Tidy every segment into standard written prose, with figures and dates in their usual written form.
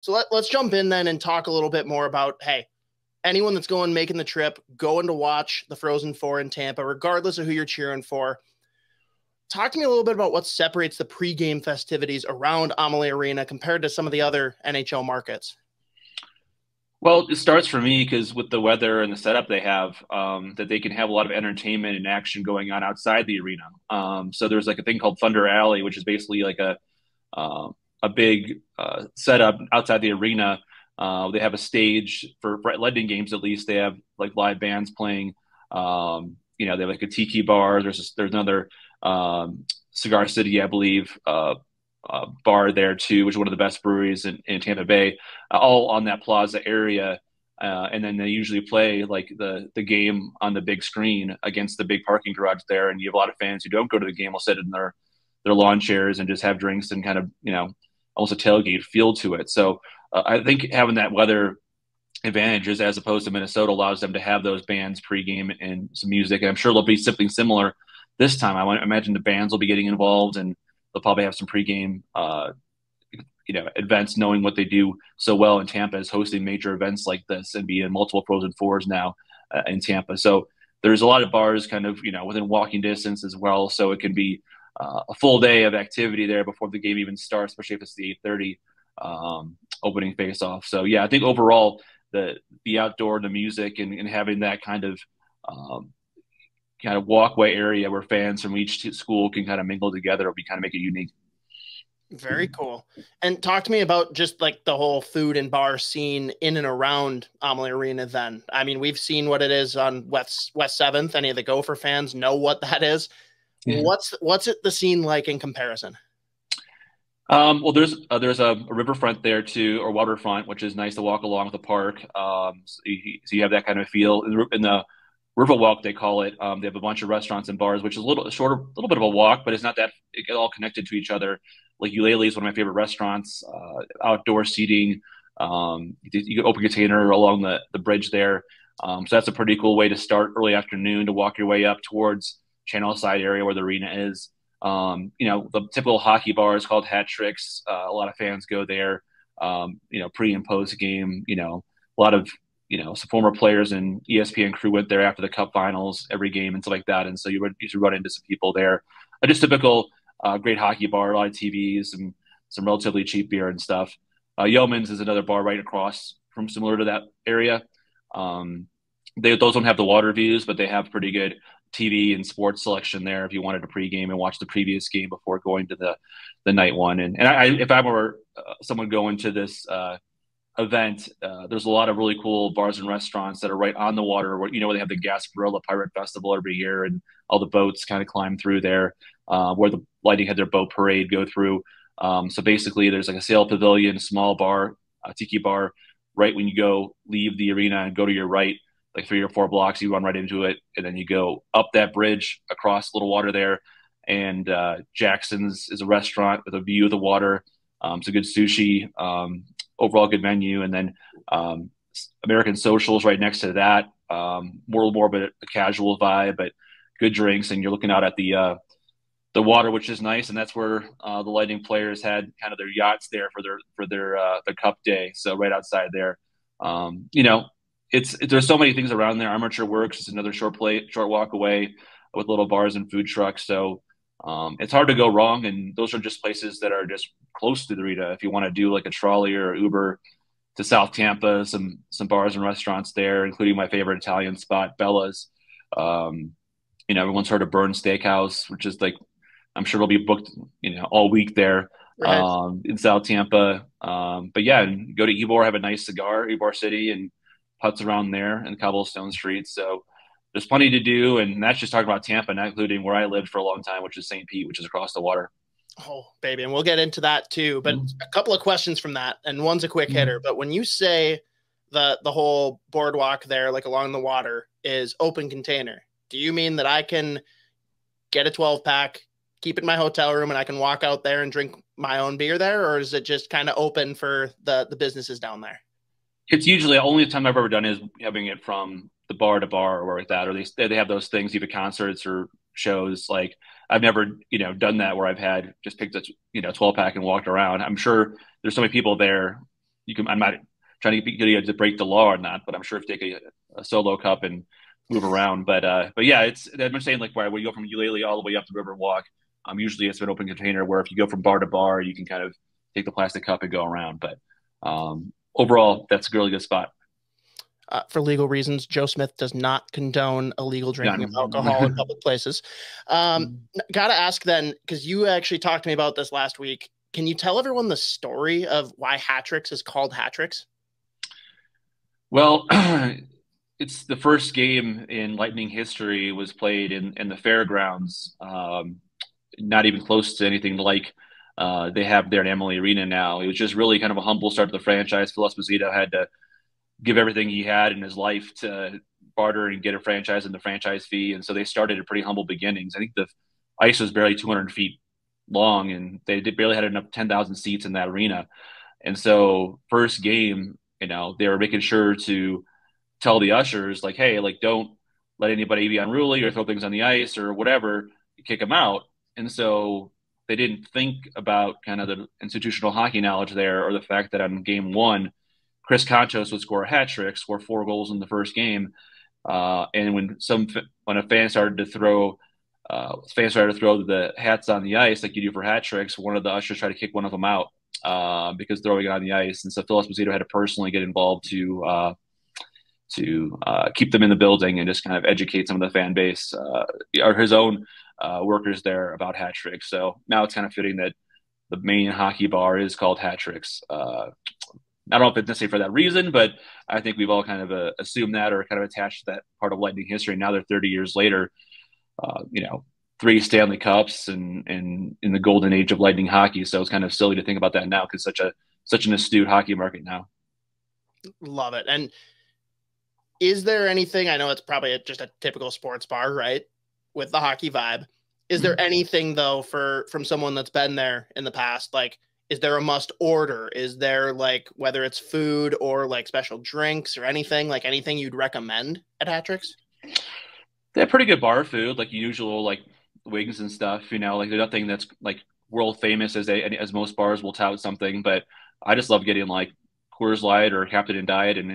So let's jump in then and talk a little bit more about, hey, anyone that's making the trip, going to watch the Frozen Four in Tampa, regardless of who you're cheering for. Talk to me a little bit about what separates the pregame festivities around Amalie Arena compared to some of the other NHL markets. Well, it starts for me because with the weather and the setup they have, that they can have a lot of entertainment and action going on outside the arena. So there's like a thing called Thunder Alley, which is basically like a big setup outside the arena. They have a stage for Lightning games. At least they have like live bands playing. They have like a tiki bar. There's another Cigar City, I believe, bar there too, which is one of the best breweries in Tampa Bay, all on that plaza area. And then they usually play like the game on the big screen against the big parking garage there. And you have a lot of fans who don't go to the game will sit in their lawn chairs and just have drinks and kind of, almost a tailgate feel to it. So I think having that weather advantages as opposed to Minnesota allows them to have those bands pregame and some music. And I'm sure there'll be something similar this time. I imagine the bands will be getting involved and they'll probably have some pregame, events, knowing what they do so well in Tampa is hosting major events like this and be in multiple Frozen Fours now in Tampa. So there's a lot of bars kind of, within walking distance as well. So it can be a full day of activity there before the game even starts, especially if it's the 8:30 opening face-off. So yeah, I think overall the outdoor, the music, and having that um, kind of walkway area where fans from each school can kind of mingle together will be kind of make it unique. Very cool. And talk to me about just like the whole food and bar scene in and around Amalie Arena then. I mean, we've seen what it is on West 7th. Any of the Gopher fans know what that is. Yeah. What's it the scene like in comparison? Well, there's a riverfront there too, or waterfront, which is nice to walk along the park. So you have that kind of feel in the Riverwalk, they call it. They have a bunch of restaurants and bars, which is a little bit of a walk, but it's not that it get all connected to each other. Like Ulele is one of my favorite restaurants. Outdoor seating, you get open container along the bridge there. So that's a pretty cool way to start early afternoon to walk your way up towards Channel Side area where the arena is. The typical hockey bar is called Hattricks. A lot of fans go there. Pre and post game. A lot of some former players and ESPN crew went there after the Cup Finals every game and stuff like that. And so you usually run into some people there. Just typical great hockey bar, a lot of TVs, and some relatively cheap beer and stuff. Yeoman's is another bar right across from similar to that area. Those don't have the water views, but they have pretty good TV and sports selection there if you wanted to pregame and watch the previous game before going to the night one. And if I were someone going to this event, there's a lot of really cool bars and restaurants that are right on the water where they have the Gasparilla Pirate Festival every year and all the boats kind of climb through there, where the Lightning had their boat parade go through. So basically there's like a Sail Pavilion, small bar, a tiki bar, right when you leave the arena and go to your right, like 3 or 4 blocks, you run right into it, and then you go up that bridge across a little water there. And Jackson's is a restaurant with a view of the water. Some good sushi, overall good menu, and then American Socials right next to that. More of a casual vibe, but good drinks, and you're looking out at the water, which is nice, and that's where the Lightning players had kind of their yachts there for their Cup day. So right outside there, there's so many things around there. Armature Works is another short walk away with little bars and food trucks. So it's hard to go wrong, and those are just places that are just close to the arena. If you want to do like a trolley or Uber to South Tampa, some bars and restaurants there, including my favorite Italian spot, Bella's. Everyone's heard of Bern Steakhouse, which is like I'm sure it'll be booked, all week there Right. in South Tampa. But yeah, and go to Ybor, have a nice cigar, Ybor City, and putts around there in cobblestone streets. So there's plenty to do, and that's just talking about Tampa, not including where I lived for a long time, which is St. Pete, which is across the water. Oh, baby. And we'll get into that too. But a couple of questions from that, and one's a quick Mm-hmm. hitter. But when you say the whole boardwalk there, like along the water, is open container, do you mean that I can get a 12-pack, keep it in my hotel room, and I can walk out there and drink my own beer there? Or is it just kind of open for the businesses down there? It's usually the only time I've ever done is having it from the bar to bar or like that, or they have those things, either concerts or shows. Like I've never, done that where I've had just picked a, 12 pack and walked around. I'm sure there's so many people there you can. I'm not trying to get you to break the law or not, but I'm sure if you take a solo cup and move around. But yeah, it's I'm saying like where you go from Eulalie all the way up the Riverwalk. Usually it's an open container where if you go from bar to bar, you can kind of take the plastic cup and go around. But overall, that's a really good spot. For legal reasons, Joe Smith does not condone illegal drinking of alcohol in public places. Got to ask then, because you actually talked to me about this last week. Can you tell everyone the story of why Hattricks is called Hattricks? Well, it's the first game in Lightning history was played in the fairgrounds. Not even close to anything like they have there at Amalie Arena now. It was just really kind of a humble start to the franchise. Phil Esposito had to give everything he had in his life to barter and get a franchise and the franchise fee. And so they started at pretty humble beginnings. I think the ice was barely 200 feet long, and they barely had enough 10,000 seats in that arena. And so first game, they were making sure to tell the ushers like, hey, like don't let anybody be unruly or throw things on the ice or whatever, kick them out. And so they didn't think about kind of the institutional hockey knowledge there, or the fact that on game one, Chris Conchos would score a hat trick, score 4 goals in the first game. And when a fan started to throw the hats on the ice like you do for hat tricks, one of the ushers tried to kick one of them out because throwing it on the ice. And so Phil Esposito had to personally get involved to keep them in the building and just kind of educate some of the fan base or his own workers there about hat tricks. So now it's kind of fitting that the main hockey bar is called Hattricks. I don't know if it's necessarily for that reason, but I think we've all kind of assumed that or kind of attached to that part of Lightning history. Now they're 30 years later, 3 Stanley Cups and in the golden age of Lightning hockey. So it's kind of silly to think about that now because such an astute hockey market now. Love it. And is there anything, I know it's probably just a typical sports bar, right, with the hockey vibe. Is there anything, though, from someone that's been there in the past, like, is there a must order? Is there, like, whether it's food or, like, special drinks or anything you'd recommend at Hattricks? They have pretty good bar food, like usual, like wings and stuff, like there's nothing that's like world famous as most bars will tout something, but I just love getting like Coors Light or Captain and Diet and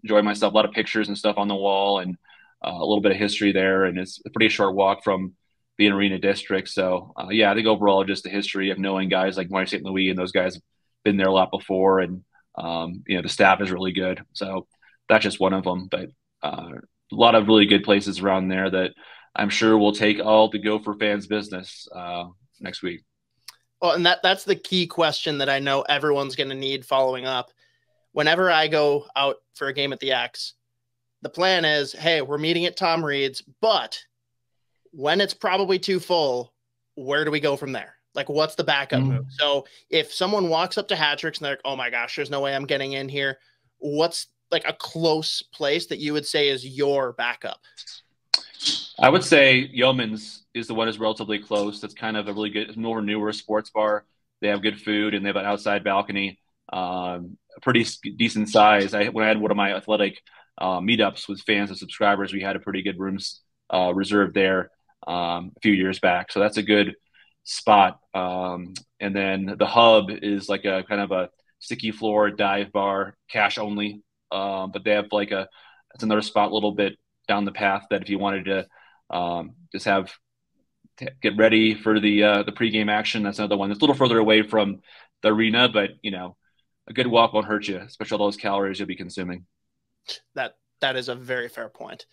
enjoy myself. A lot of pictures and stuff on the wall and a little bit of history there. And it's a pretty short walk from the Arena district. So yeah, I think overall just the history of knowing guys like Marty St. Louis and those guys have been there a lot before. And, the staff is really good. So that's just one of them, but a lot of really good places around there that I'm sure will take all the Gopher fans business next week. Well, and that's the key question that I know everyone's going to need following up. Whenever I go out for a game at the X, the plan is, hey, we're meeting at Tom Reed's, but when it's probably too full, where do we go from there? Like, what's the backup move? So if someone walks up to Hattricks and they're like, oh my gosh, there's no way I'm getting in here, what's like a close place that you would say is your backup? I would say Yeoman's is the one that's relatively close. That's kind of a really good, newer sports bar. They have good food and they have an outside balcony, pretty decent size. When I had one of my athletic meetups with fans and subscribers, we had a pretty good rooms reserved there a few years back. So that's a good spot. And then the Hub is like a kind of a sticky floor dive bar, cash only. But they have it's another spot a little bit down the path that if you wanted to just get ready for the pregame action, that's another one that's a little further away from the arena, but a good walk won't hurt you, especially all those calories you'll be consuming. That is a very fair point.